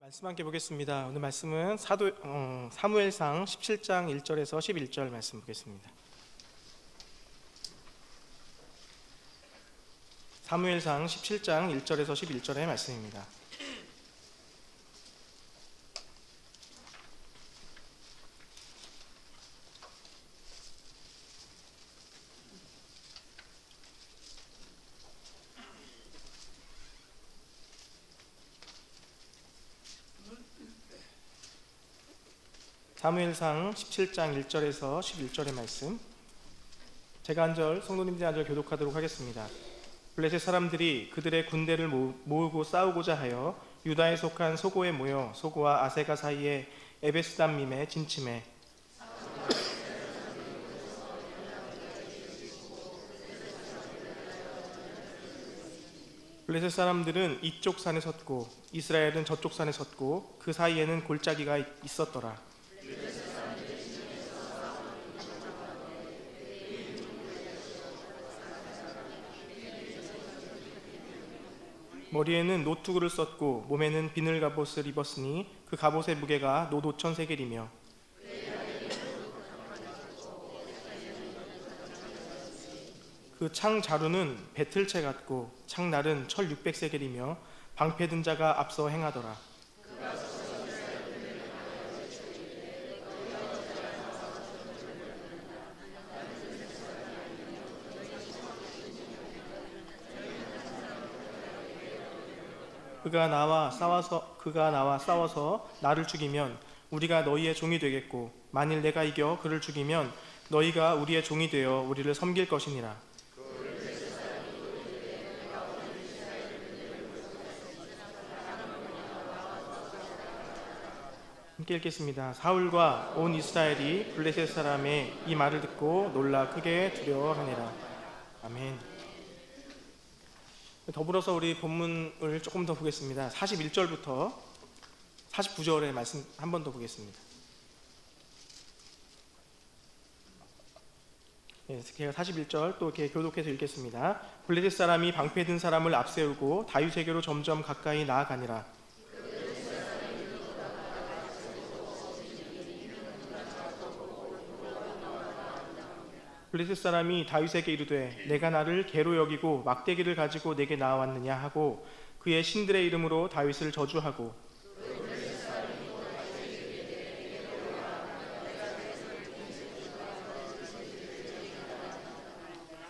말씀 함께 보겠습니다. 오늘 말씀은 사무엘상 17장 1절에서 11절 말씀 보겠습니다. 사무엘상 17장 1절에서 11절의 말씀입니다. 사무엘상 17장 1절에서 11절의 말씀, 제가 한 절, 성도님들이 한 절 교독하도록 하겠습니다. 블레셋 사람들이 그들의 군대를 모으고 싸우고자 하여 유다에 속한 소고에 모여 소고와 아세가 사이에 에베스담밈에 진침해 블레셋 사람들은 이쪽 산에 섰고 이스라엘은 저쪽 산에 섰고 그 사이에는 골짜기가 있었더라. 머리에는 노투구를 썼고 몸에는 비늘 갑옷을 입었으니 그 갑옷의 무게가 노 5,000세겔이며 그 창 자루는 배틀채 같고 창날은 철 600세겔이며 방패 든 자가 앞서 행하더라. 그가 나와 싸워서 나를 죽이면 우리가 너희의 종이 되겠고 만일 내가 이겨 그를 죽이면 너희가 우리의 종이 되어 우리를 섬길 것이니라. 함께 읽겠습니다. 사울과 온 이스라엘이 블레셋 사람의 이 말을 듣고 놀라 크게 두려워하니라. 아멘. 더불어서 우리 본문을 조금 더 보겠습니다. 41절부터 49절의 말씀 한 번 더 보겠습니다. 제가 41절 또 이렇게 교독해서 읽겠습니다. 블레셋 사람이 방패 든 사람을 앞세우고 다윗에게로 점점 가까이 나아가니라. 블레셋 사람이 다윗에게 이르되 내가 나를 개로 여기고 막대기를 가지고 내게 나아왔느냐 하고 그의 신들의 이름으로 다윗을 저주하고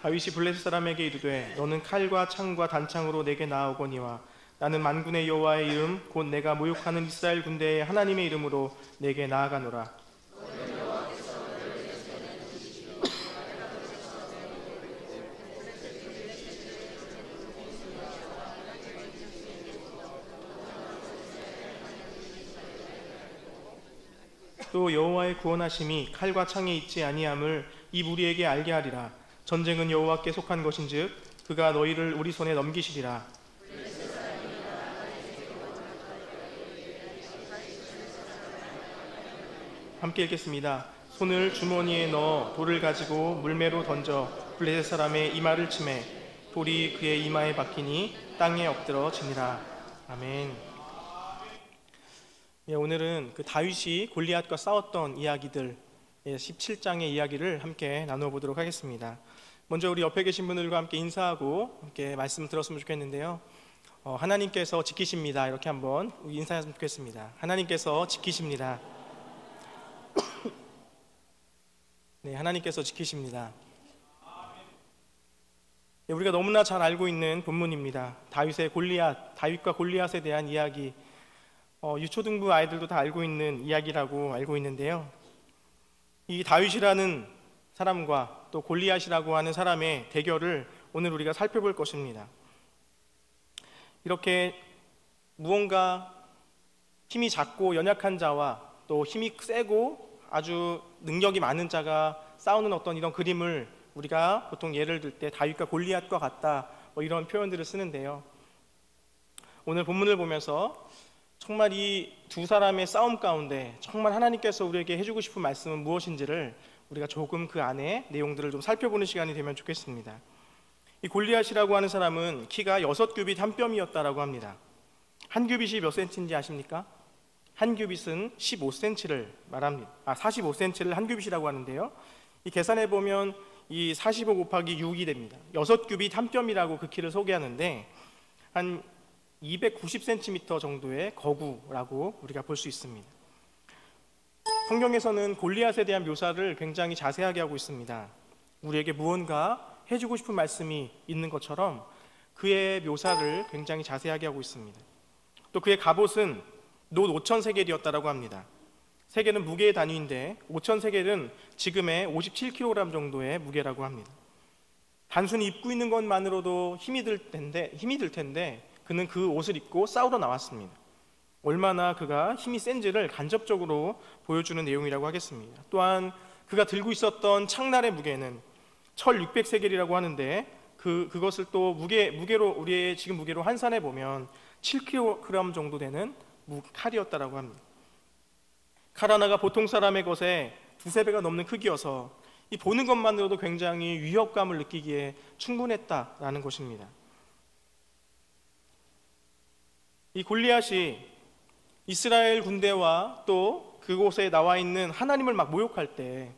다윗이 블레셋 사람에게 이르되 너는 칼과 창과 단창으로 내게 나아오거니와 나는 만군의 여호와의 이름 곧 내가 모욕하는 이스라엘 군대의 하나님의 이름으로 내게 나아가노라. 또 여호와의 구원하심이 칼과 창에 있지 아니함을 이 무리에게 알게 하리라. 전쟁은 여호와께 속한 것인즉 그가 너희를 우리 손에 넘기시리라. 함께 읽겠습니다. 손을 주머니에 넣어 돌을 가지고 물매로 던져 블레셋 사람의 이마를 치매 돌이 그의 이마에 박히니 땅에 엎드러 지니라. 아멘. 오늘은 그 다윗이 골리앗과 싸웠던 이야기들 17장의 이야기를 함께 나누어 보도록 하겠습니다. 먼저 우리 옆에 계신 분들과 함께 인사하고 함께 말씀 들었으면 좋겠는데요. 하나님께서 지키십니다. 이렇게 한번 인사했으면 좋겠습니다. 하나님께서 지키십니다. 네, 하나님께서 지키십니다. 우리가 너무나 잘 알고 있는 본문입니다. 다윗과 골리앗에 대한 이야기. 유초등부 아이들도 다 알고 있는 이야기라고 알고 있는데요. 이 다윗이라는 사람과 또 골리앗이라고 하는 사람의 대결을 오늘 우리가 살펴볼 것입니다. 이렇게 무언가 힘이 작고 연약한 자와 또 힘이 세고 아주 능력이 많은 자가 싸우는 어떤 이런 그림을 우리가 보통 예를 들 때 다윗과 골리앗과 같다 이런 표현들을 쓰는데요. 오늘 본문을 보면서 정말 이 두 사람의 싸움 가운데 정말 하나님께서 우리에게 해주고 싶은 말씀은 무엇인지를 우리가 조금 그 안에 내용들을 좀 살펴보는 시간이 되면 좋겠습니다. 이 골리앗이라고 하는 사람은 키가 6규빗 한 뼘이었다라고 합니다. 한 규빗이 몇 센치인지 아십니까? 한 규빗은 15cm를 말합니다. 45cm를 한 규빗이라고 하는데요. 이 계산해 보면 이 45 곱하기 6이 됩니다. 6규빗 한 뼘이라고 그 키를 소개하는데 한 290cm 정도의 거구라고 우리가 볼 수 있습니다. 성경에서는 골리앗에 대한 묘사를 굉장히 자세하게 하고 있습니다. 우리에게 무언가 해주고 싶은 말씀이 있는 것처럼 그의 묘사를 굉장히 자세하게 하고 있습니다. 또 그의 갑옷은 놋 5,000세겔이었다고 합니다. 세겔은 무게의 단위인데 5,000세겔은 지금의 57kg 정도의 무게라고 합니다. 단순히 입고 있는 것만으로도 힘이 들 텐데 그는 그 옷을 입고 싸우러 나왔습니다. 얼마나 그가 힘이 센지를 간접적으로 보여주는 내용이라고 하겠습니다. 또한 그가 들고 있었던 창날의 무게는 1,600세겔이라고 하는데 그것을 또 무게로 우리의 지금 무게로 환산해 보면 7kg 정도 되는 칼이었다라고 합니다. 칼 하나가 보통 사람의 것에 2~3배가 넘는 크기여서 이 보는 것만으로도 굉장히 위협감을 느끼기에 충분했다라는 것입니다. 이 골리앗이 이스라엘 군대와 또 그곳에 나와 있는 하나님을 막 모욕할 때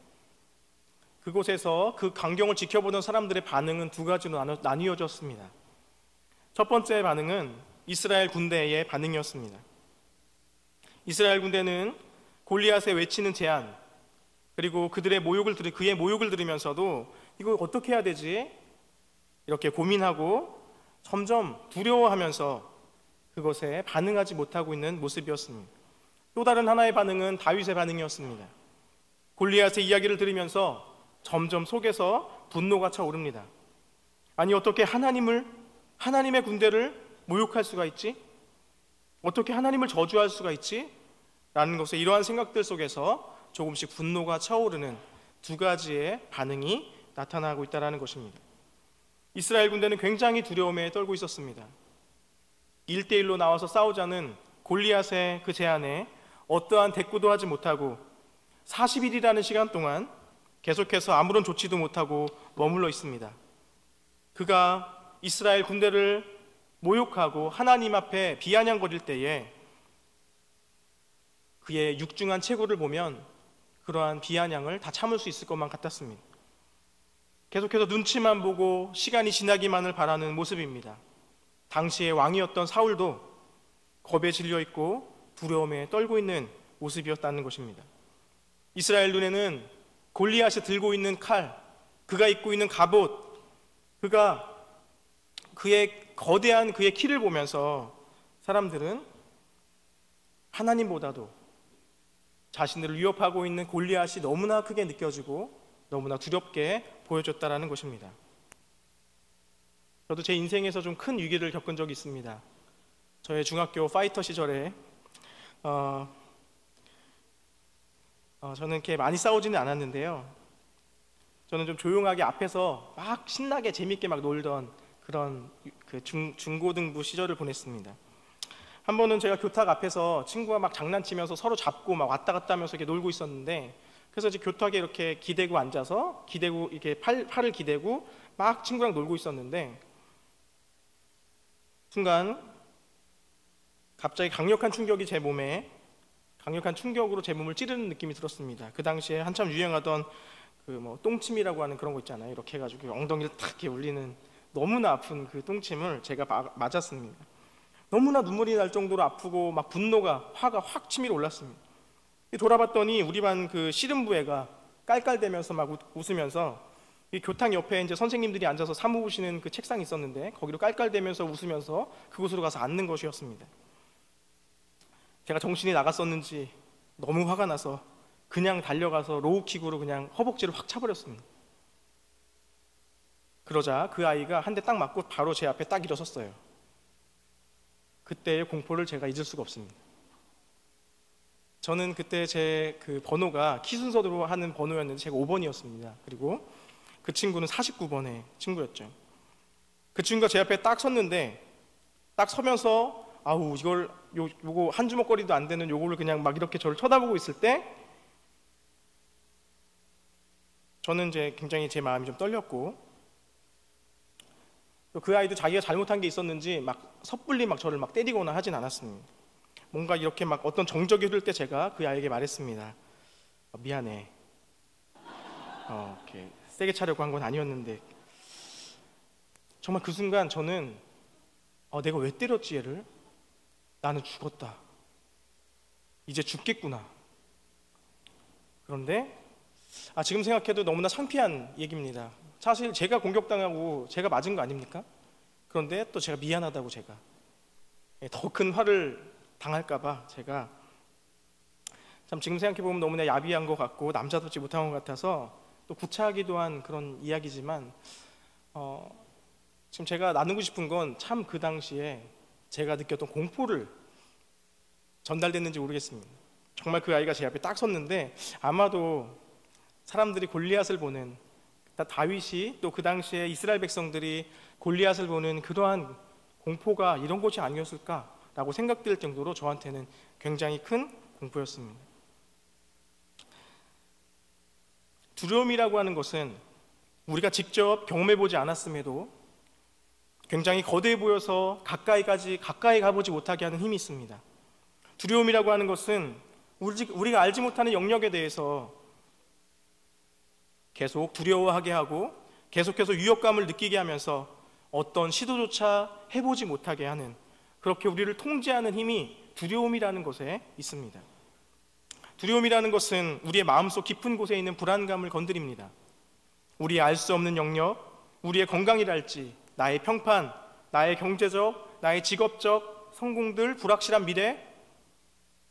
그곳에서 그 광경을 지켜보던 사람들의 반응은 두 가지로 나뉘어졌습니다. 첫 번째 반응은 이스라엘 군대의 반응이었습니다. 이스라엘 군대는 골리앗의 외치는 제안, 그리고 그의 모욕을 들으면서도 이거 어떻게 해야 되지? 이렇게 고민하고 점점 두려워하면서 그것에 반응하지 못하고 있는 모습이었습니다. 또 다른 하나의 반응은 다윗의 반응이었습니다. 골리앗의 이야기를 들으면서 점점 속에서 분노가 차오릅니다. 아니 어떻게 하나님의 군대를 모욕할 수가 있지? 어떻게 하나님을 저주할 수가 있지? 라는 것에 이러한 생각들 속에서 조금씩 분노가 차오르는 두 가지의 반응이 나타나고 있다는 것입니다. 이스라엘 군대는 굉장히 두려움에 떨고 있었습니다. 1대1로 나와서 싸우자는 골리앗의 그 제안에 어떠한 대꾸도 하지 못하고 40일이라는 시간 동안 계속해서 아무런 조치도 못하고 머물러 있습니다. 그가 이스라엘 군대를 모욕하고 하나님 앞에 비아냥거릴 때에 그의 육중한 체구를 보면 그러한 비아냥을 다 참을 수 있을 것만 같았습니다. 계속해서 눈치만 보고 시간이 지나기만을 바라는 모습입니다. 당시의 왕이었던 사울도 겁에 질려 있고 두려움에 떨고 있는 모습이었다는 것입니다. 이스라엘 눈에는 골리앗이 들고 있는 칼, 그가 입고 있는 갑옷, 그의 거대한 그의 키를 보면서 사람들은 하나님보다도 자신들을 위협하고 있는 골리앗이 너무나 크게 느껴지고 너무나 두렵게 보여졌다는 것입니다. 저도 제 인생에서 좀 큰 위기를 겪은 적이 있습니다. 저의 중학교 파이터 시절에 저는 이렇게 많이 싸우지는 않았는데요. 저는 좀 조용하게 앞에서 막 신나게 재밌게 막 놀던 그런 그 중고등부 시절을 보냈습니다. 한 번은 제가 교탁 앞에서 친구와 막 장난치면서 서로 잡고 막 왔다 갔다 하면서 이렇게 놀고 있었는데, 그래서 이제 교탁에 이렇게 기대고 앉아서 이렇게 팔을 기대고 막 친구랑 놀고 있었는데, 순간 갑자기 강력한 충격으로 제 몸을 찌르는 느낌이 들었습니다. 그 당시에 한참 유행하던 그 똥침이라고 하는 그런 거 있잖아요. 이렇게 해가지고 엉덩이를 탁 이렇게 울리는 너무나 아픈 그 똥침을 제가 맞았습니다. 너무나 눈물이 날 정도로 아프고 막 화가 확 치밀어 올랐습니다. 돌아봤더니 우리 반 그 씨름부 애가 깔깔대면서 막 웃으면서, 이 교탁 옆에 이제 선생님들이 앉아서 사무 보시는 그 책상이 있었는데 거기로 깔깔대면서 웃으면서 그곳으로 가서 앉는 것이었습니다. 제가 정신이 나갔었는지 너무 화가 나서 그냥 달려가서 로우킥으로 그냥 허벅지를 확 차버렸습니다. 그러자 그 아이가 한 대 딱 맞고 바로 제 앞에 딱 일어섰어요. 그때의 공포를 제가 잊을 수가 없습니다. 저는 그때 제 그 번호가 키 순서대로 하는 번호였는데 제가 5번이었습니다. 그리고 그 친구는 49번의 친구였죠. 그 친구가 제 앞에 딱 섰는데, 딱 서면서 요거 한 주먹거리도 안 되는 요거를 그냥 막 이렇게 저를 쳐다보고 있을 때 저는 이제 굉장히 제 마음이 좀 떨렸고, 또 그 아이도 자기가 잘못한 게 있었는지 막 섣불리 막 저를 막 때리거나 하진 않았습니다. 뭔가 이렇게 막 어떤 정적이 흐를 때 제가 그 아이에게 말했습니다. 미안해. 이렇게 세게 차려고 한 건 아니었는데, 정말 그 순간 저는 내가 왜 때렸지 얘를? 나는 죽었다. 이제 죽겠구나. 그런데 지금 생각해도 너무나 창피한 얘기입니다. 사실 제가 공격당하고 제가 맞은 거 아닙니까? 그런데 또 제가 미안하다고 제가 더 큰 화를 당할까봐 제가 참 지금 생각해보면 너무나 야비한 것 같고 남자답지 못한 것 같아서 또 구차하기도 한 그런 이야기지만 지금 제가 나누고 싶은 건 참 그 당시에 제가 느꼈던 공포를 전달됐는지 모르겠습니다. 정말 그 아이가 제 앞에 딱 섰는데 아마도 사람들이 골리앗을 보는, 다윗이 또 그 당시에 이스라엘 백성들이 골리앗을 보는 그러한 공포가 이런 것이 아니었을까라고 생각될 정도로 저한테는 굉장히 큰 공포였습니다. 두려움이라고 하는 것은 우리가 직접 경험해보지 않았음에도 굉장히 거대해 보여서 가까이 가보지 못하게 하는 힘이 있습니다. 두려움이라고 하는 것은 우리가 알지 못하는 영역에 대해서 계속 두려워하게 하고 계속해서 위협감을 느끼게 하면서 어떤 시도조차 해보지 못하게 하는, 그렇게 우리를 통제하는 힘이 두려움이라는 것에 있습니다. 두려움이라는 것은 우리의 마음속 깊은 곳에 있는 불안감을 건드립니다. 우리의 알 수 없는 영역, 우리의 건강이랄지, 나의 평판, 나의 경제적, 나의 직업적 성공들, 불확실한 미래,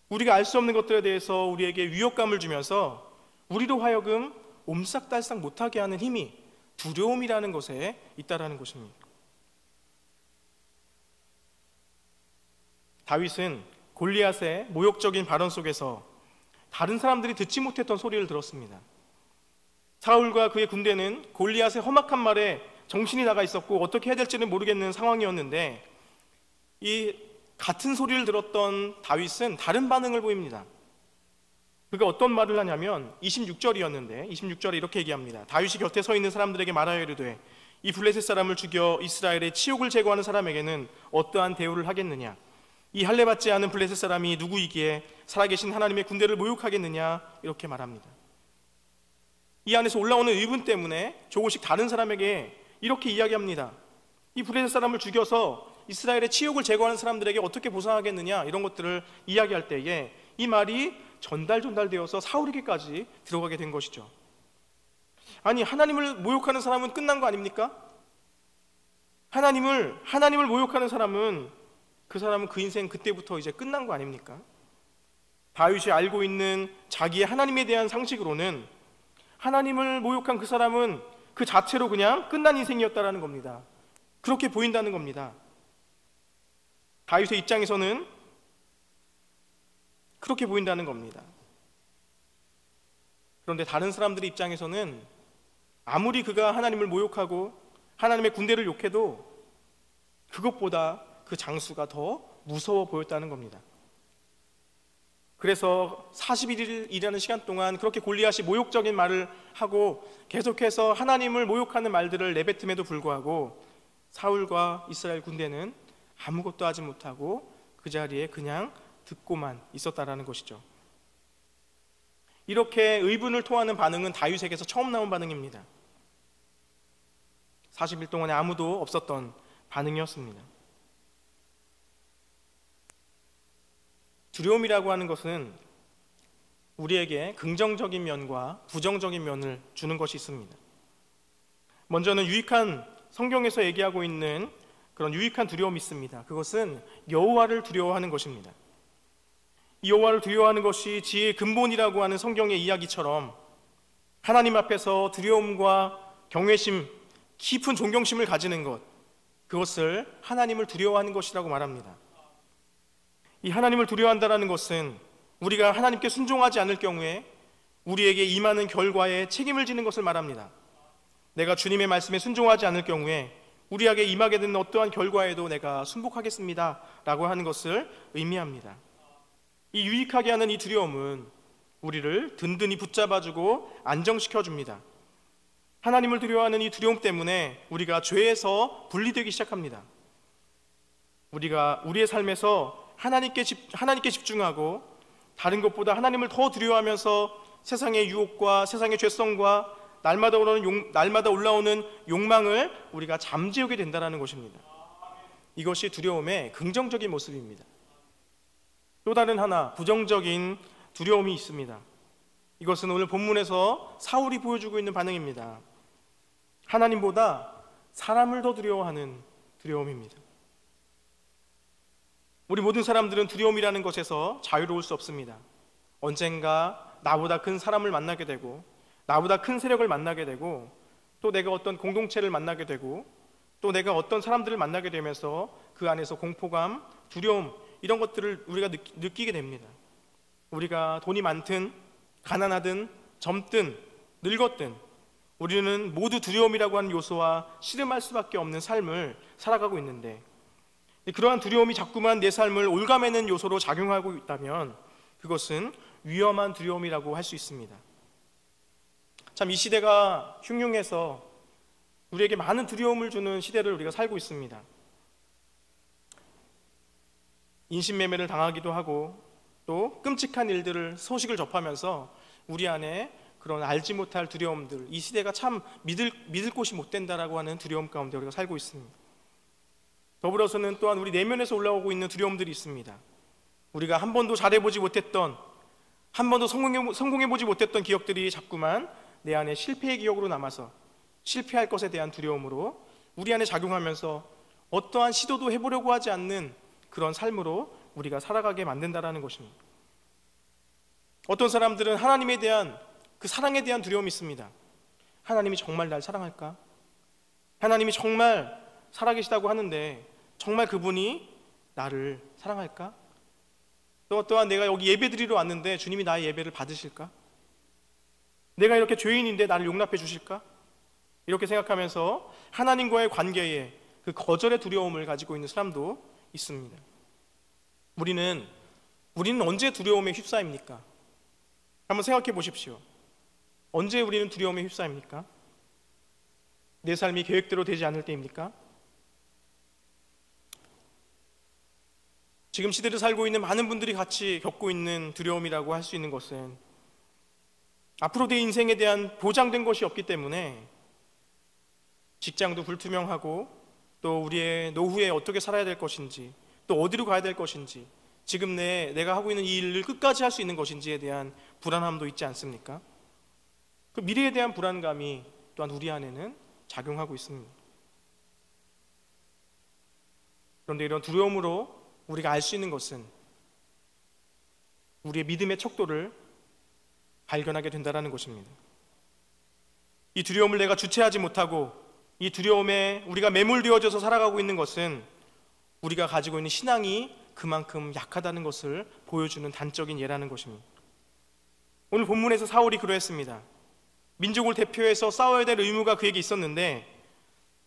우리가 알 수 없는 것들에 대해서 우리에게 위협감을 주면서 우리로 하여금 옴싹달싹 못하게 하는 힘이 두려움이라는 것에 있다라는 것입니다. 다윗은 골리앗의 모욕적인 발언 속에서 다른 사람들이 듣지 못했던 소리를 들었습니다. 사울과 그의 군대는 골리앗의 험악한 말에 정신이 나가 있었고 어떻게 해야 될지는 모르겠는 상황이었는데, 이 같은 소리를 들었던 다윗은 다른 반응을 보입니다. 그가 어떤 말을 하냐면 26절이었는데 26절에 이렇게 얘기합니다. 다윗이 곁에 서 있는 사람들에게 말하여 이르되 이 블레셋 사람을 죽여 이스라엘의 치욕을 제거하는 사람에게는 어떠한 대우를 하겠느냐? 이 할례받지 않은 블레셋 사람이 누구이기에 살아계신 하나님의 군대를 모욕하겠느냐? 이렇게 말합니다. 이 안에서 올라오는 의분 때문에 조금씩 다른 사람에게 이렇게 이야기합니다. 이 블레셋 사람을 죽여서 이스라엘의 치욕을 제거하는 사람들에게 어떻게 보상하겠느냐, 이런 것들을 이야기할 때에 이 말이 전달되어서 사울에게까지 들어가게 된 것이죠. 아니, 하나님을 모욕하는 사람은 끝난 거 아닙니까? 하나님을 모욕하는 사람은 그 인생 그때부터 이제 끝난 거 아닙니까? 다윗이 알고 있는 자기의 하나님에 대한 상식으로는 하나님을 모욕한 그 사람은 그 자체로 그냥 끝난 인생이었다라는 겁니다. 그렇게 보인다는 겁니다. 다윗의 입장에서는 그렇게 보인다는 겁니다. 그런데 다른 사람들의 입장에서는 아무리 그가 하나님을 모욕하고 하나님의 군대를 욕해도 그것보다 그 장수가 더 무서워 보였다는 겁니다. 그래서 40일이라는 시간 동안 그렇게 골리앗이 모욕적인 말을 하고 계속해서 하나님을 모욕하는 말들을 내뱉음에도 불구하고 사울과 이스라엘 군대는 아무것도 하지 못하고 그 자리에 그냥 듣고만 있었다라는 것이죠. 이렇게 의분을 토하는 반응은 다윗에게서 처음 나온 반응입니다. 40일 동안에 아무도 없었던 반응이었습니다. 두려움이라고 하는 것은 우리에게 긍정적인 면과 부정적인 면을 주는 것이 있습니다. 먼저는 성경에서 얘기하고 있는 그런 유익한 두려움이 있습니다. 그것은 여호와를 두려워하는 것입니다. 이 여호와를 두려워하는 것이 지혜의 근본이라고 하는 성경의 이야기처럼 하나님 앞에서 두려움과 경외심, 깊은 존경심을 가지는 것, 그것을 하나님을 두려워하는 것이라고 말합니다. 이 하나님을 두려워한다는 것은 우리가 하나님께 순종하지 않을 경우에 우리에게 임하는 결과에 책임을 지는 것을 말합니다. 내가 주님의 말씀에 순종하지 않을 경우에 우리에게 임하게 되는 어떠한 결과에도 내가 순복하겠습니다 라고 하는 것을 의미합니다. 이 유익하게 하는 이 두려움은 우리를 든든히 붙잡아주고 안정시켜줍니다. 하나님을 두려워하는 이 두려움 때문에 우리가 죄에서 분리되기 시작합니다. 우리가 우리의 삶에서 하나님께 집중하고 다른 것보다 하나님을 더 두려워하면서 세상의 유혹과 세상의 죄성과 날마다 올라오는 욕망을 우리가 잠재우게 된다는 것입니다. 이것이 두려움의 긍정적인 모습입니다. 또 다른 하나 부정적인 두려움이 있습니다. 이것은 오늘 본문에서 사울이 보여주고 있는 반응입니다. 하나님보다 사람을 더 두려워하는 두려움입니다. 우리 모든 사람들은 두려움이라는 것에서 자유로울 수 없습니다. 언젠가 나보다 큰 사람을 만나게 되고, 나보다 큰 세력을 만나게 되고, 또 내가 어떤 공동체를 만나게 되고, 또 내가 어떤 사람들을 만나게 되면서 그 안에서 공포감, 두려움, 이런 것들을 우리가 느끼게 됩니다. 우리가 돈이 많든 가난하든 젊든 늙었든 우리는 모두 두려움이라고 하는 요소와 씨름할 수밖에 없는 삶을 살아가고 있는데, 그러한 두려움이 자꾸만 내 삶을 올가매는 요소로 작용하고 있다면 그것은 위험한 두려움이라고 할 수 있습니다. 참, 이 시대가 흉흉해서 우리에게 많은 두려움을 주는 시대를 우리가 살고 있습니다. 인신매매를 당하기도 하고, 또 끔찍한 일들을 소식을 접하면서 우리 안에 그런 알지 못할 두려움들, 이 시대가 참 믿을 곳이 못 된다라고 하는 두려움 가운데 우리가 살고 있습니다. 더불어서는 또한 우리 내면에서 올라오고 있는 두려움들이 있습니다. 우리가 한 번도 잘해보지 못했던, 한 번도 성공해보지 못했던 기억들이 자꾸만 내 안에 실패의 기억으로 남아서 실패할 것에 대한 두려움으로 우리 안에 작용하면서 어떠한 시도도 해보려고 하지 않는 그런 삶으로 우리가 살아가게 만든다는 것입니다. 어떤 사람들은 하나님에 대한 그 사랑에 대한 두려움이 있습니다. 하나님이 정말 날 사랑할까? 하나님이 정말 살아계시다고 하는데 정말 그분이 나를 사랑할까? 또한 내가 여기 예배드리러 왔는데 주님이 나의 예배를 받으실까? 내가 이렇게 죄인인데 나를 용납해 주실까? 이렇게 생각하면서 하나님과의 관계에 그 거절의 두려움을 가지고 있는 사람도 있습니다. 우리는 언제 두려움에 휩싸입니까? 한번 생각해 보십시오. 언제 우리는 두려움에 휩싸입니까? 내 삶이 계획대로 되지 않을 때입니까? 지금 시대를 살고 있는 많은 분들이 같이 겪고 있는 두려움이라고 할 수 있는 것은 앞으로 내 인생에 대한 보장된 것이 없기 때문에 직장도 불투명하고, 또 우리의 노후에 어떻게 살아야 될 것인지, 또 어디로 가야 될 것인지, 지금 내가 하고 있는 이 일을 끝까지 할 수 있는 것인지에 대한 불안함도 있지 않습니까? 그 미래에 대한 불안감이 또한 우리 안에는 작용하고 있습니다. 그런데 이런 두려움으로 우리가 알 수 있는 것은 우리의 믿음의 척도를 발견하게 된다는 것입니다. 이 두려움을 내가 주체하지 못하고 이 두려움에 우리가 매몰되어져서 살아가고 있는 것은 우리가 가지고 있는 신앙이 그만큼 약하다는 것을 보여주는 단적인 예라는 것입니다. 오늘 본문에서 사울이 그러했습니다. 민족을 대표해서 싸워야 될 의무가 그에게 있었는데,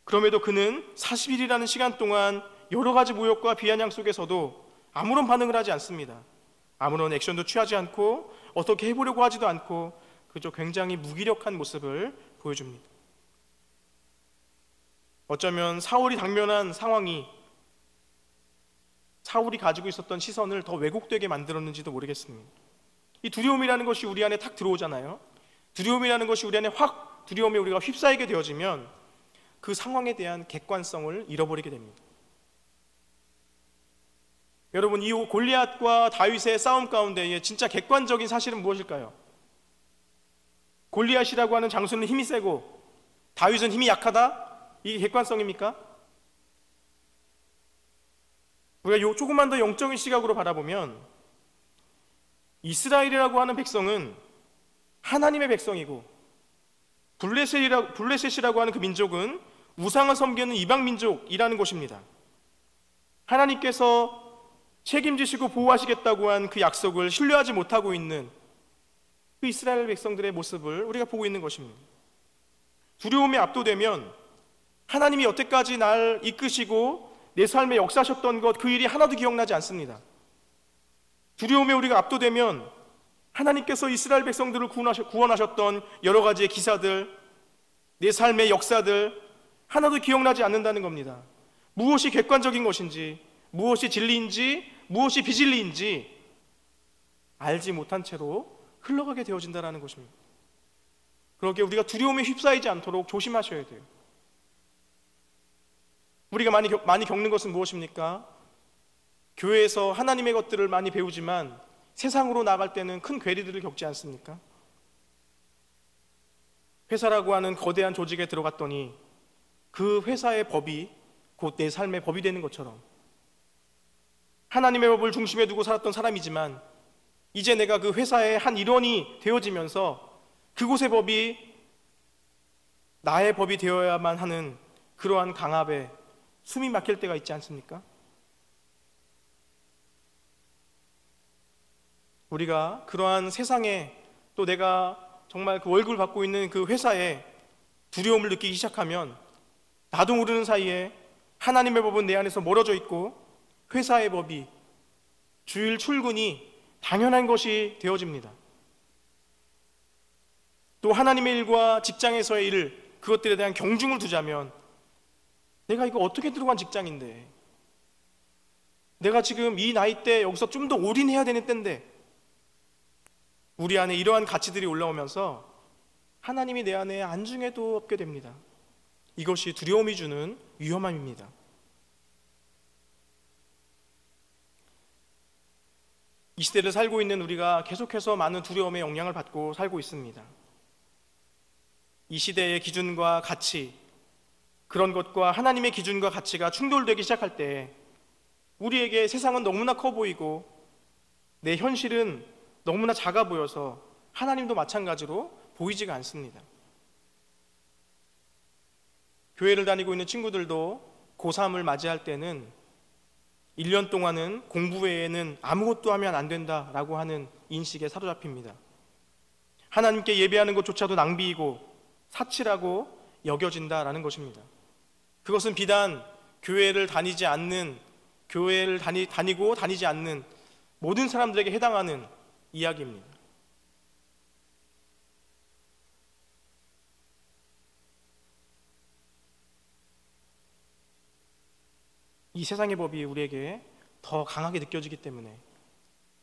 그럼에도 그는 40일이라는 시간 동안 여러 가지 모욕과 비아냥 속에서도 아무런 반응을 하지 않습니다. 아무런 액션도 취하지 않고 어떻게 해보려고 하지도 않고 그저 굉장히 무기력한 모습을 보여줍니다. 어쩌면 사울이 당면한 상황이 사울이 가지고 있었던 시선을 더 왜곡되게 만들었는지도 모르겠습니다. 이 두려움이라는 것이 우리 안에 탁 들어오잖아요. 두려움이라는 것이 우리 안에 두려움에 우리가 휩싸이게 되어지면 그 상황에 대한 객관성을 잃어버리게 됩니다. 여러분, 이 골리앗과 다윗의 싸움 가운데에 진짜 객관적인 사실은 무엇일까요? 골리앗이라고 하는 장수는 힘이 세고 다윗은 힘이 약하다? 이게 객관성입니까? 우리가 조금만 더 영적인 시각으로 바라보면 이스라엘이라고 하는 백성은 하나님의 백성이고, 블레셋이라고 하는 그 민족은 우상을 섬기는 이방 민족이라는 것입니다. 하나님께서 책임지시고 보호하시겠다고 한 그 약속을 신뢰하지 못하고 있는 그 이스라엘 백성들의 모습을 우리가 보고 있는 것입니다. 두려움에 압도되면 하나님이 여태까지 날 이끄시고 내 삶에 역사하셨던 것, 그 일이 하나도 기억나지 않습니다. 두려움에 우리가 압도되면 하나님께서 이스라엘 백성들을 구원하셨던 여러 가지의 기사들, 내 삶의 역사들 하나도 기억나지 않는다는 겁니다. 무엇이 객관적인 것인지, 무엇이 진리인지, 무엇이 비진리인지 알지 못한 채로 흘러가게 되어진다는 것입니다. 그러기에 우리가 두려움에 휩싸이지 않도록 조심하셔야 돼요. 우리가 많이 겪는 것은 무엇입니까? 교회에서 하나님의 것들을 많이 배우지만 세상으로 나갈 때는 큰 괴리들을 겪지 않습니까? 회사라고 하는 거대한 조직에 들어갔더니 그 회사의 법이 곧 내 삶의 법이 되는 것처럼, 하나님의 법을 중심에 두고 살았던 사람이지만 이제 내가 그 회사의 한 일원이 되어지면서 그곳의 법이 나의 법이 되어야만 하는 그러한 강압에 숨이 막힐 때가 있지 않습니까? 우리가 그러한 세상에, 또 내가 정말 그 월급을 받고 있는 그 회사에 두려움을 느끼기 시작하면 나도 모르는 사이에 하나님의 법은 내 안에서 멀어져 있고 회사의 법이, 주일 출근이 당연한 것이 되어집니다. 또 하나님의 일과 직장에서의 일, 그것들에 대한 경중을 두자면 내가 이거 어떻게 들어간 직장인데, 내가 지금 이 나이 때 여기서 좀 더 올인해야 되는 때인데, 우리 안에 이러한 가치들이 올라오면서 하나님이 내 안에 안중에도 없게 됩니다. 이것이 두려움이 주는 위험함입니다. 이 시대를 살고 있는 우리가 계속해서 많은 두려움의 영향을 받고 살고 있습니다. 이 시대의 기준과 가치, 그런 것과 하나님의 기준과 가치가 충돌되기 시작할 때 우리에게 세상은 너무나 커 보이고 내 현실은 너무나 작아 보여서 하나님도 마찬가지로 보이지가 않습니다. 교회를 다니고 있는 친구들도 고3을 맞이할 때는 1년 동안은 공부 외에는 아무것도 하면 안 된다라고 하는 인식에 사로잡힙니다. 하나님께 예배하는 것조차도 낭비이고 사치라고 여겨진다라는 것입니다. 그것은 비단 교회를 다니지 않는, 교회를 다니고 다니지 않는 모든 사람들에게 해당하는 이야기입니다. 이 세상의 법이 우리에게 더 강하게 느껴지기 때문에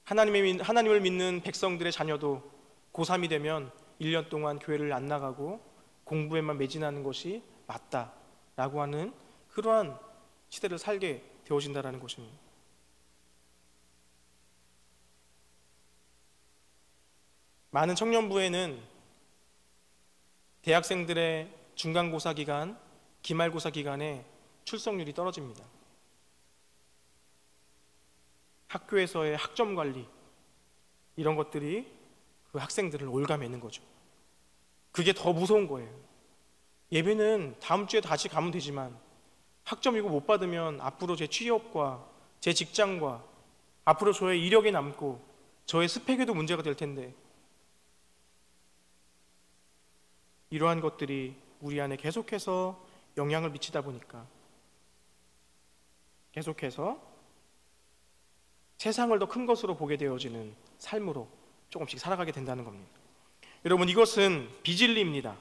하나님을 믿는 백성들의 자녀도 고3이 되면 1년 동안 교회를 안 나가고 공부에만 매진하는 것이 맞다라고 하는 그러한 시대를 살게 되어진다는 것입니다. 많은 청년부에는 대학생들의 중간고사 기간, 기말고사 기간에 출석률이 떨어집니다. 학교에서의 학점 관리, 이런 것들이 그 학생들을 올가매는 거죠. 그게 더 무서운 거예요. 예배는 다음 주에 다시 가면 되지만 학점 이거 못 받으면 앞으로 제 취업과 제 직장과 앞으로 저의 이력이 남고 저의 스펙에도 문제가 될 텐데, 이러한 것들이 우리 안에 계속해서 영향을 미치다 보니까 계속해서 세상을 더 큰 것으로 보게 되어지는 삶으로 조금씩 살아가게 된다는 겁니다. 여러분, 이것은 비진리입니다.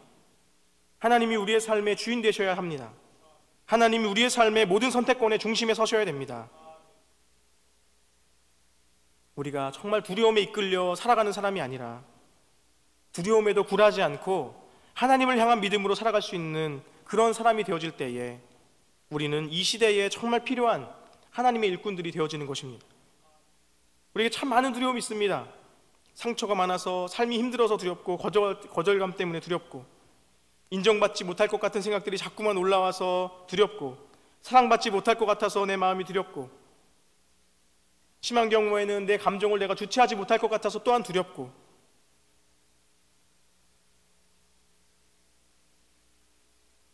하나님이 우리의 삶의 주인 되셔야 합니다. 하나님이 우리의 삶의 모든 선택권의 중심에 서셔야 됩니다. 우리가 정말 두려움에 이끌려 살아가는 사람이 아니라 두려움에도 굴하지 않고 하나님을 향한 믿음으로 살아갈 수 있는 그런 사람이 되어질 때에 우리는 이 시대에 정말 필요한 하나님의 일꾼들이 되어지는 것입니다. 우리에게 참 많은 두려움이 있습니다. 상처가 많아서 삶이 힘들어서 두렵고, 거절감 때문에 두렵고, 인정받지 못할 것 같은 생각들이 자꾸만 올라와서 두렵고, 사랑받지 못할 것 같아서 내 마음이 두렵고, 심한 경우에는 내 감정을 내가 주체하지 못할 것 같아서 또한 두렵고,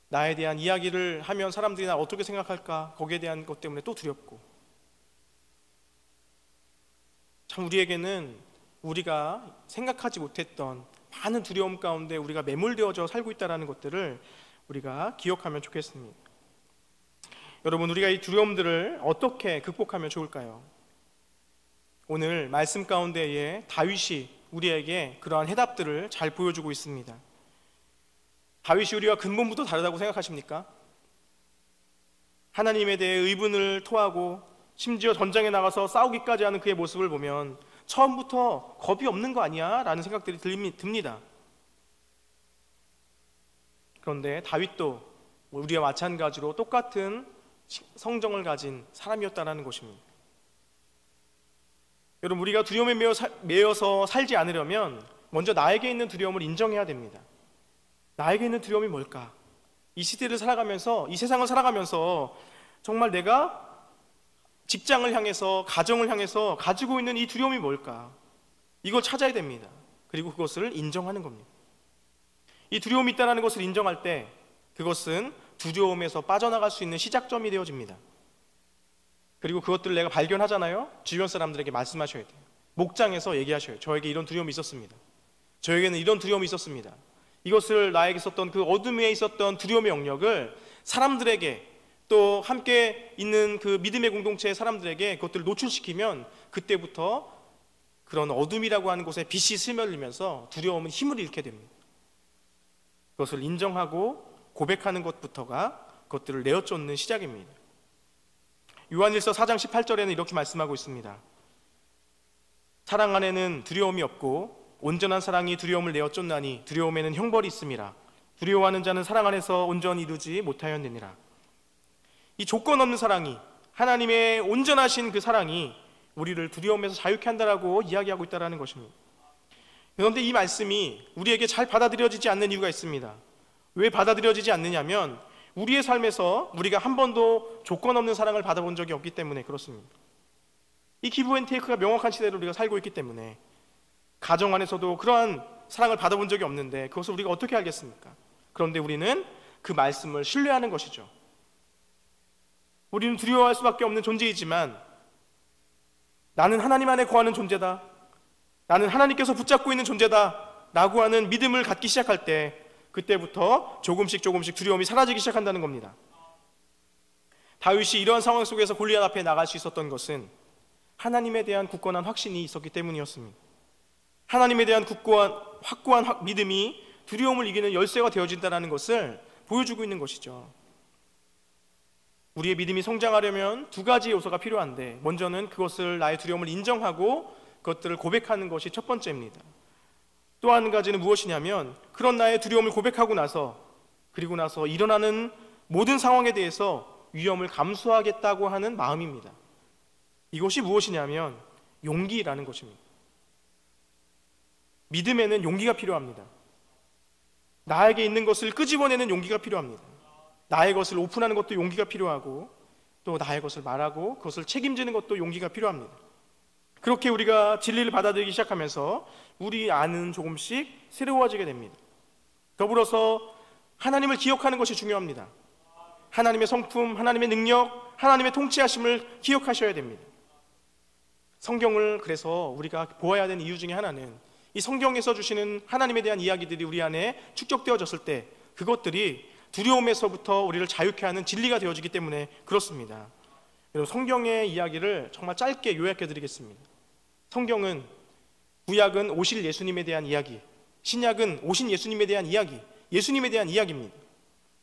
나에 대한 이야기를 하면 사람들이 나 어떻게 생각할까, 거기에 대한 것 때문에 또 두렵고, 참 우리에게는 우리가 생각하지 못했던 많은 두려움 가운데 우리가 매몰되어져 살고 있다는 것들을 우리가 기억하면 좋겠습니다. 여러분, 우리가 이 두려움들을 어떻게 극복하면 좋을까요? 오늘 말씀 가운데에 다윗이 우리에게 그러한 해답들을 잘 보여주고 있습니다. 다윗이 우리와 근본부터 다르다고 생각하십니까? 하나님에 대해 의문을 토하고 심지어 전장에 나가서 싸우기까지 하는 그의 모습을 보면 처음부터 겁이 없는 거 아니야? 라는 생각들이 듭니다. 그런데 다윗도 우리와 마찬가지로 똑같은 성정을 가진 사람이었다는 것입니다. 여러분, 우리가 두려움에 매여서 살지 않으려면 먼저 나에게 있는 두려움을 인정해야 됩니다. 나에게 있는 두려움이 뭘까? 이 시대를 살아가면서, 이 세상을 살아가면서 정말 내가 직장을 향해서, 가정을 향해서 가지고 있는 이 두려움이 뭘까? 이걸 찾아야 됩니다. 그리고 그것을 인정하는 겁니다. 이 두려움이 있다는 것을 인정할 때 그것은 두려움에서 빠져나갈 수 있는 시작점이 되어집니다. 그리고 그것들을 내가 발견하잖아요. 주변 사람들에게 말씀하셔야 돼요. 목장에서 얘기하셔요. 저에게 이런 두려움이 있었습니다. 저에게는 이런 두려움이 있었습니다. 이것을 나에게 있었던 그 어둠에 있었던 두려움의 영역을 사람들에게, 또 함께 있는 그 믿음의 공동체의 사람들에게 그것들을 노출시키면 그때부터 그런 어둠이라고 하는 곳에 빛이 스며들면서 두려움은 힘을 잃게 됩니다. 그것을 인정하고 고백하는 것부터가 그것들을 내어쫓는 시작입니다. 요한일서 4장 18절에는 이렇게 말씀하고 있습니다. 사랑 안에는 두려움이 없고 온전한 사랑이 두려움을 내어쫓나니 두려움에는 형벌이 있음이라. 두려워하는 자는 사랑 안에서 온전히 이루지 못하였느니라. 이 조건 없는 사랑이, 하나님의 온전하신 그 사랑이 우리를 두려움에서 자유케 한다라고 이야기하고 있다는 것입니다. 그런데 이 말씀이 우리에게 잘 받아들여지지 않는 이유가 있습니다. 왜 받아들여지지 않느냐면 우리의 삶에서 우리가 한 번도 조건 없는 사랑을 받아본 적이 없기 때문에 그렇습니다. 이 기브 앤 테이크가 명확한 시대를 우리가 살고 있기 때문에 가정 안에서도 그러한 사랑을 받아본 적이 없는데 그것을 우리가 어떻게 알겠습니까? 그런데 우리는 그 말씀을 신뢰하는 것이죠. 우리는 두려워할 수밖에 없는 존재이지만 나는 하나님 안에 거하는 존재다, 나는 하나님께서 붙잡고 있는 존재다 라고 하는 믿음을 갖기 시작할 때 그때부터 조금씩 두려움이 사라지기 시작한다는 겁니다. 다윗이 이러한 상황 속에서 골리앗 앞에 나갈 수 있었던 것은 하나님에 대한 굳건한 확신이 있었기 때문이었습니다. 하나님에 대한 확고한 믿음이 두려움을 이기는 열쇠가 되어진다는 것을 보여주고 있는 것이죠. 우리의 믿음이 성장하려면 두 가지 요소가 필요한데 먼저는 그것을, 나의 두려움을 인정하고 그것들을 고백하는 것이 첫 번째입니다. 또 한 가지는 무엇이냐면 그런 나의 두려움을 고백하고 나서, 그리고 나서 일어나는 모든 상황에 대해서 위험을 감수하겠다고 하는 마음입니다. 이것이 무엇이냐면 용기라는 것입니다. 믿음에는 용기가 필요합니다. 나에게 있는 것을 끄집어내는 용기가 필요합니다. 나의 것을 오픈하는 것도 용기가 필요하고 또 나의 것을 말하고 그것을 책임지는 것도 용기가 필요합니다. 그렇게 우리가 진리를 받아들이기 시작하면서 우리 안은 조금씩 새로워지게 됩니다. 더불어서 하나님을 기억하는 것이 중요합니다. 하나님의 성품, 하나님의 능력, 하나님의 통치하심을 기억하셔야 됩니다. 성경을 그래서 우리가 보아야 되는 이유 중에 하나는 이 성경에서 주시는 하나님에 대한 이야기들이 우리 안에 축적되어졌을 때 그것들이 두려움에서부터 우리를 자유케 하는 진리가 되어지기 때문에 그렇습니다. 여러분, 성경의 이야기를 정말 짧게 요약해 드리겠습니다. 성경은, 구약은 오실 예수님에 대한 이야기, 신약은 오신 예수님에 대한 이야기, 예수님에 대한 이야기입니다.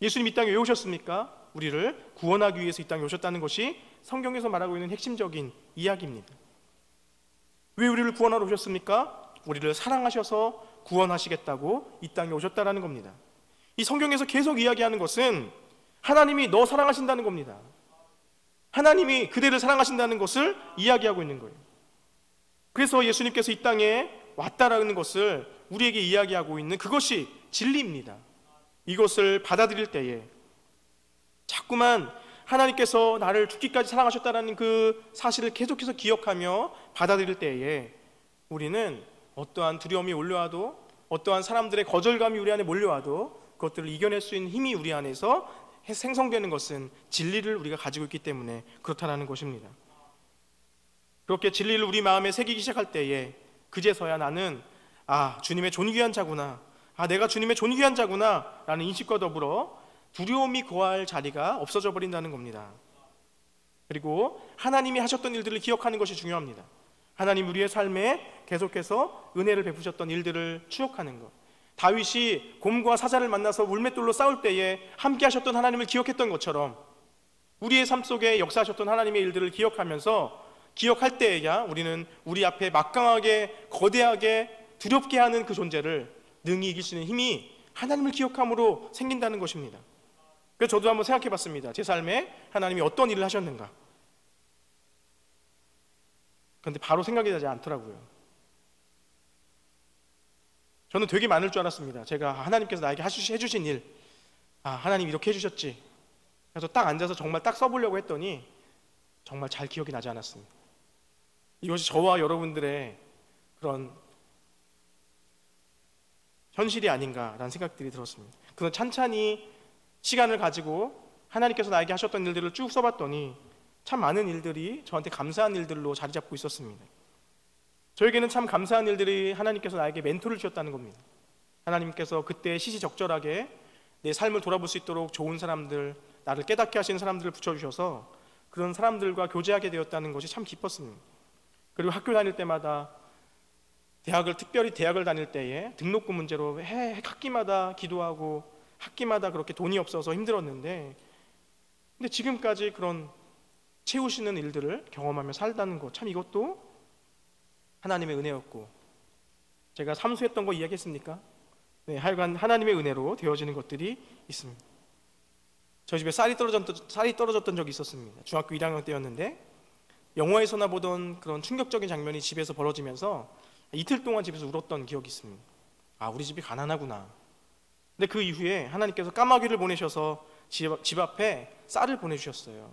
예수님 이 땅에 왜 오셨습니까? 우리를 구원하기 위해서 이 땅에 오셨다는 것이 성경에서 말하고 있는 핵심적인 이야기입니다. 왜 우리를 구원하러 오셨습니까? 우리를 사랑하셔서 구원하시겠다고 이 땅에 오셨다는 겁니다. 이 성경에서 계속 이야기하는 것은 하나님이 너 사랑하신다는 겁니다. 하나님이 그대를 사랑하신다는 것을 이야기하고 있는 거예요. 그래서 예수님께서 이 땅에 왔다라는 것을 우리에게 이야기하고 있는 그것이 진리입니다. 이것을 받아들일 때에 자꾸만 하나님께서 나를 죽기까지 사랑하셨다는 그 사실을 계속해서 기억하며 받아들일 때에 우리는 어떠한 두려움이 올려와도, 어떠한 사람들의 거절감이 우리 안에 몰려와도 그것들을 이겨낼 수 있는 힘이 우리 안에서 생성되는 것은 진리를 우리가 가지고 있기 때문에 그렇다는 것입니다. 그렇게 진리를 우리 마음에 새기기 시작할 때에 그제서야 나는 주님의 존귀한 자구나, 내가 주님의 존귀한 자구나 라는 인식과 더불어 두려움이 거할 자리가 없어져 버린다는 겁니다. 그리고 하나님이 하셨던 일들을 기억하는 것이 중요합니다. 하나님 우리의 삶에 계속해서 은혜를 베푸셨던 일들을 추억하는 것, 다윗이 곰과 사자를 만나서 물맷돌로 싸울 때에 함께 하셨던 하나님을 기억했던 것처럼 우리의 삶 속에 역사하셨던 하나님의 일들을 기억할 때에야 우리는 우리 앞에 막강하게, 거대하게, 두렵게 하는 그 존재를 능히 이길 수 있는 힘이 하나님을 기억함으로 생긴다는 것입니다. 그래서 저도 한번 생각해 봤습니다. 제 삶에 하나님이 어떤 일을 하셨는가. 그런데 바로 생각이 나지 않더라고요. 저는 되게 많을 줄 알았습니다. 제가 하나님께서 나에게 해주신 일, 하나님 이렇게 해주셨지. 그래서 딱 앉아서 정말 딱 써보려고 했더니 정말 잘 기억이 나지 않았습니다. 이것이 저와 여러분들의 그런 현실이 아닌가라는 생각들이 들었습니다. 그래서 찬찬히 시간을 가지고 하나님께서 나에게 하셨던 일들을 쭉 써봤더니 참 많은 일들이 저한테 감사한 일들로 자리 잡고 있었습니다. 저에게는 참 감사한 일들이 하나님께서 나에게 멘토를 주셨다는 겁니다. 하나님께서 그때 시시적절하게 내 삶을 돌아볼 수 있도록 좋은 사람들, 나를 깨닫게 하시는 사람들을 붙여주셔서 그런 사람들과 교제하게 되었다는 것이 참 기뻤습니다. 그리고 학교 다닐 때마다 특별히 대학을 다닐 때에 등록금 문제로 학기마다 기도하고 학기마다 그렇게 돈이 없어서 힘들었는데, 근데 지금까지 그런 채우시는 일들을 경험하며 살다는 것, 참 이것도 하나님의 은혜였고, 제가 삼수했던 거 이야기했습니까? 네, 하여간 하나님의 은혜로 되어지는 것들이 있습니다. 저희 집에 쌀이 떨어졌던 적이 있었습니다. 중학교 1학년 때였는데 영화에서나 보던 그런 충격적인 장면이 집에서 벌어지면서 이틀 동안 집에서 울었던 기억이 있습니다. 우리 집이 가난하구나. 근데 그 이후에 하나님께서 까마귀를 보내셔서 집 앞에 쌀을 보내주셨어요.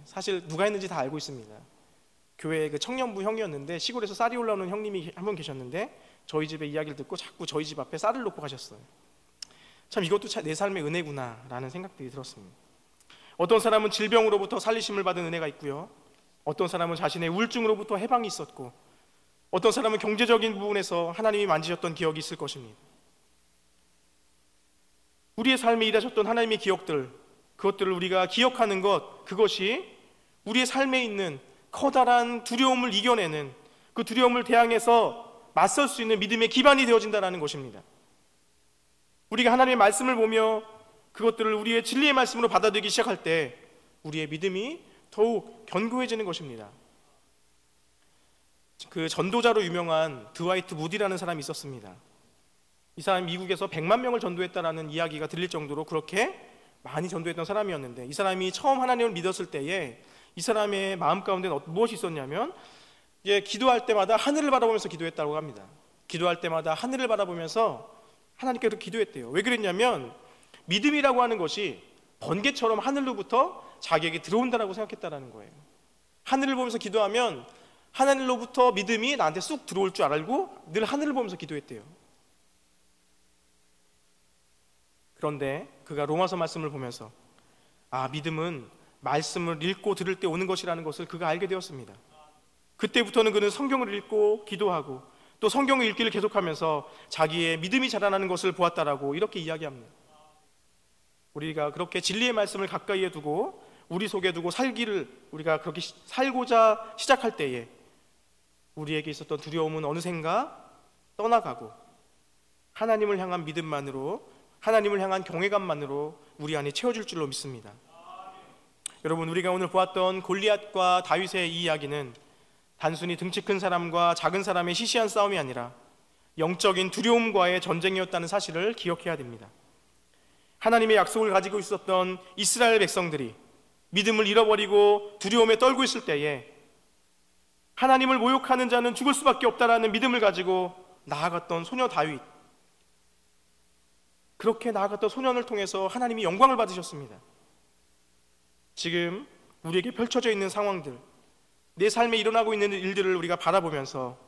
사실 누가 했는지 다 알고 있습니다. 교회 그 청년부 형이었는데 시골에서 쌀이 올라오는 형님이 한 분 계셨는데 저희 집의 이야기를 듣고 자꾸 저희 집 앞에 쌀을 놓고 가셨어요. 참 이것도 내 삶의 은혜구나 라는 생각들이 들었습니다. 어떤 사람은 질병으로부터 살리심을 받은 은혜가 있고요, 어떤 사람은 자신의 우울증으로부터 해방이 있었고, 어떤 사람은 경제적인 부분에서 하나님이 만지셨던 기억이 있을 것입니다. 우리의 삶에 일하셨던 하나님의 기억들, 그것들을 우리가 기억하는 것, 그것이 우리의 삶에 있는 커다란 두려움을 이겨내는, 그 두려움을 대항해서 맞설 수 있는 믿음의 기반이 되어진다는 것입니다. 우리가 하나님의 말씀을 보며 그것들을 우리의 진리의 말씀으로 받아들이기 시작할 때 우리의 믿음이 더욱 견고해지는 것입니다. 그 전도자로 유명한 드와이트 무디라는 사람이 있었습니다. 이 사람이 미국에서 100만 명을 전도했다라는 이야기가 들릴 정도로 그렇게 많이 전도했던 사람이었는데, 이 사람이 처음 하나님을 믿었을 때에 이 사람의 마음 가운데 무엇이 있었냐면, 기도할 때마다 하늘을 바라보면서 기도했다고 합니다. 기도할 때마다 하늘을 바라보면서 하나님께 그렇게 기도했대요. 왜 그랬냐면 믿음이라고 하는 것이 번개처럼 하늘로부터 자기에게 들어온다라고 생각했다라는 거예요. 하늘을 보면서 기도하면 하늘로부터 믿음이 나한테 쑥 들어올 줄 알고 늘 하늘을 보면서 기도했대요. 그런데 그가 로마서 말씀을 보면서 믿음은 말씀을 읽고 들을 때 오는 것이라는 것을 그가 알게 되었습니다. 그때부터는 그는 성경을 읽고 기도하고 또 성경의 읽기를 계속하면서 자기의 믿음이 자라나는 것을 보았다라고 이렇게 이야기합니다. 우리가 그렇게 진리의 말씀을 가까이에 두고 우리 속에 두고 살기를 우리가 그렇게 살고자 시작할 때에 우리에게 있었던 두려움은 어느샌가 떠나가고 하나님을 향한 믿음만으로, 하나님을 향한 경외감만으로 우리 안에 채워질 줄로 믿습니다. 여러분, 우리가 오늘 보았던 골리앗과 다윗의 이 이야기는 단순히 등치 큰 사람과 작은 사람의 시시한 싸움이 아니라 영적인 두려움과의 전쟁이었다는 사실을 기억해야 됩니다. 하나님의 약속을 가지고 있었던 이스라엘 백성들이 믿음을 잃어버리고 두려움에 떨고 있을 때에 하나님을 모욕하는 자는 죽을 수밖에 없다라는 믿음을 가지고 나아갔던 소녀 다윗, 그렇게 나아갔던 소년을 통해서 하나님이 영광을 받으셨습니다. 지금 우리에게 펼쳐져 있는 상황들, 내 삶에 일어나고 있는 일들을 우리가 바라보면서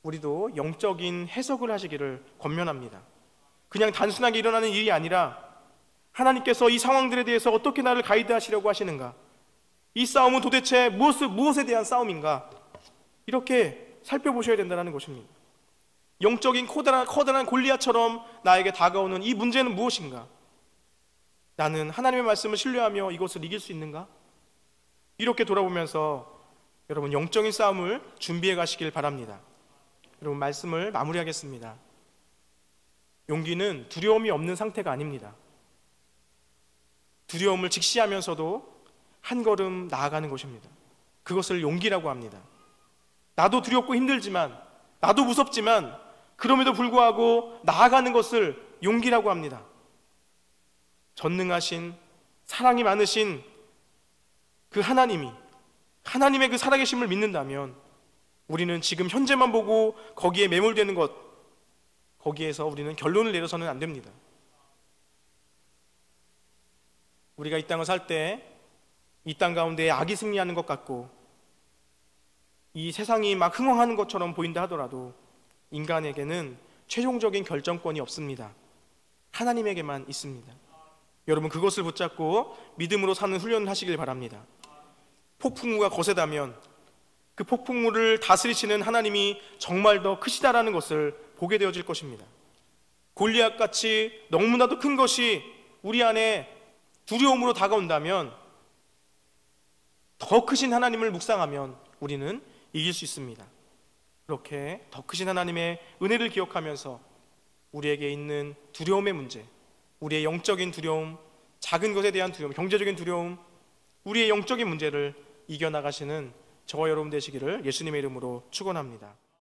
우리도 영적인 해석을 하시기를 권면합니다. 그냥 단순하게 일어나는 일이 아니라 하나님께서 이 상황들에 대해서 어떻게 나를 가이드하시려고 하시는가, 이 싸움은 도대체 무엇에 대한 싸움인가, 이렇게 살펴보셔야 된다는 것입니다. 영적인 커다란 골리앗처럼 나에게 다가오는 이 문제는 무엇인가? 나는 하나님의 말씀을 신뢰하며 이것을 이길 수 있는가? 이렇게 돌아보면서 여러분 영적인 싸움을 준비해 가시길 바랍니다. 여러분, 말씀을 마무리하겠습니다. 용기는 두려움이 없는 상태가 아닙니다. 두려움을 직시하면서도 한 걸음 나아가는 것입니다. 그것을 용기라고 합니다. 나도 두렵고 힘들지만, 나도 무섭지만 그럼에도 불구하고 나아가는 것을 용기라고 합니다. 전능하신, 사랑이 많으신 그 하나님의 그 살아계심을 믿는다면 우리는 지금 현재만 보고 거기에 매몰되는 것, 거기에서 우리는 결론을 내려서는 안 됩니다. 우리가 이 땅을 살 때 이 땅 가운데 악이 승리하는 것 같고 이 세상이 막 흥황하는 것처럼 보인다 하더라도 인간에게는 최종적인 결정권이 없습니다. 하나님에게만 있습니다. 여러분, 그것을 붙잡고 믿음으로 사는 훈련을 하시길 바랍니다. 폭풍우가 거세다면 그 폭풍우를 다스리시는 하나님이 정말 더 크시다라는 것을 보게 되어질 것입니다. 골리앗같이 너무나도 큰 것이 우리 안에 두려움으로 다가온다면 더 크신 하나님을 묵상하면 우리는 이길 수 있습니다. 그렇게 더 크신 하나님의 은혜를 기억하면서 우리에게 있는 두려움의 문제, 우리의 영적인 두려움, 작은 것에 대한 두려움, 경제적인 두려움, 우리의 영적인 문제를 이겨나가시는 저와 여러분 되시기를 예수님의 이름으로 축원합니다.